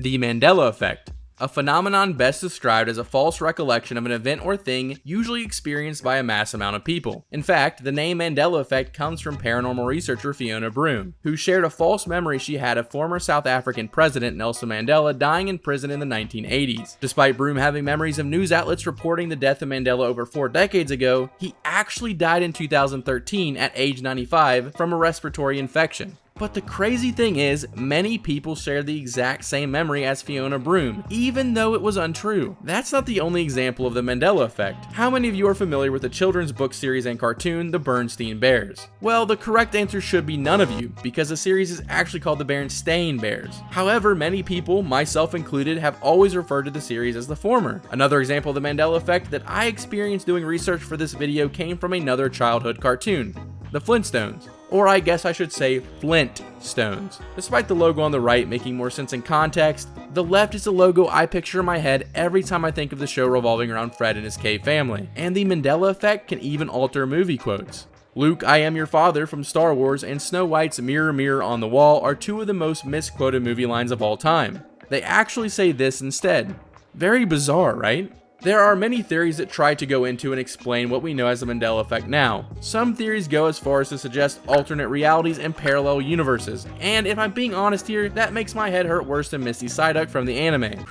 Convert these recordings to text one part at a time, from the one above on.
The Mandela Effect, a phenomenon best described as a false recollection of an event or thing usually experienced by a mass amount of people. In fact, the name Mandela Effect comes from paranormal researcher Fiona Broome, who shared a false memory she had of former South African President Nelson Mandela dying in prison in the 1980s. Despite Broome having memories of news outlets reporting the death of Mandela over 4 decades ago, he actually died in 2013 at age 95 from a respiratory infection. But the crazy thing is, many people share the exact same memory as Fiona Broome, even though it was untrue. That's not the only example of the Mandela Effect. How many of you are familiar with the children's book series and cartoon, The Bernstein Bears? Well, the correct answer should be none of you, because the series is actually called The Berenstain Bears. However, many people, myself included, have always referred to the series as the former. Another example of the Mandela Effect that I experienced doing research for this video came from another childhood cartoon, the Flintstones. Or I guess I should say Flintstones. Despite the logo on the right making more sense in context, the left is the logo I picture in my head every time I think of the show revolving around Fred and his cave family. And the Mandela Effect can even alter movie quotes. Luke, I am your father from Star Wars and Snow White's Mirror Mirror on the Wall are two of the most misquoted movie lines of all time. They actually say this instead. Very bizarre, right? There are many theories that try to go into and explain what we know as the Mandela Effect now. Some theories go as far as to suggest alternate realities and parallel universes, and if I'm being honest here, that makes my head hurt worse than Misty Psyduck from the anime.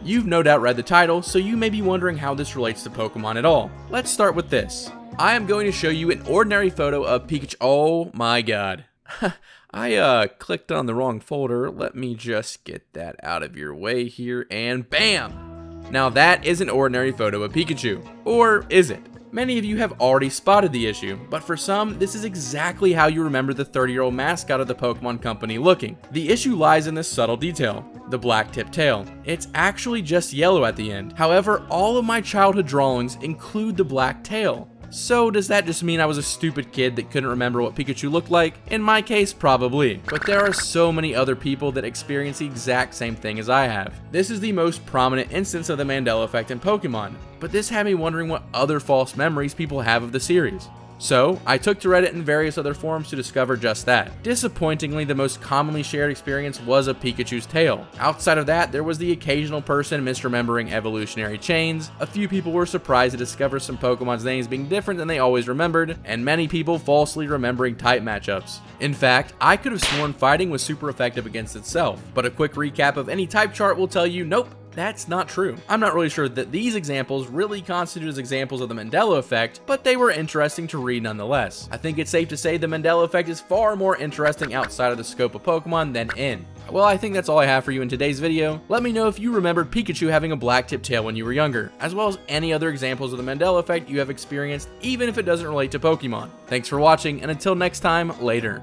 You've no doubt read the title, so you may be wondering how this relates to Pokemon at all. Let's start with this. I am going to show you an ordinary photo of Pikachu. Oh my god. I clicked on the wrong folder. Let me just get that out of your way here, and bam! Now that is an ordinary photo of Pikachu. Or is it? Many of you have already spotted the issue, but for some, this is exactly how you remember the 30-year-old mascot of the Pokemon company looking. The issue lies in this subtle detail, the black tip tail. It's actually just yellow at the end. However, all of my childhood drawings include the black tail. So does that just mean I was a stupid kid that couldn't remember what Pikachu looked like? In my case, probably. But there are so many other people that experience the exact same thing as I have. This is the most prominent instance of the Mandela Effect in Pokemon, but this had me wondering what other false memories people have of the series. So, I took to Reddit and various other forums to discover just that. Disappointingly, the most commonly shared experience was of Pikachu's tail. Outside of that, there was the occasional person misremembering evolutionary chains, a few people were surprised to discover some Pokemon's names being different than they always remembered, and many people falsely remembering type matchups. In fact, I could have sworn fighting was super effective against itself, but a quick recap of any type chart will tell you, nope, that's not true. I'm not really sure that these examples really constitute as examples of the Mandela Effect, but they were interesting to read nonetheless. I think it's safe to say the Mandela Effect is far more interesting outside of the scope of Pokemon than in. Well, I think that's all I have for you in today's video. Let me know if you remembered Pikachu having a black tip tail when you were younger, as well as any other examples of the Mandela Effect you have experienced, even if it doesn't relate to Pokemon. Thanks for watching, and until next time, later.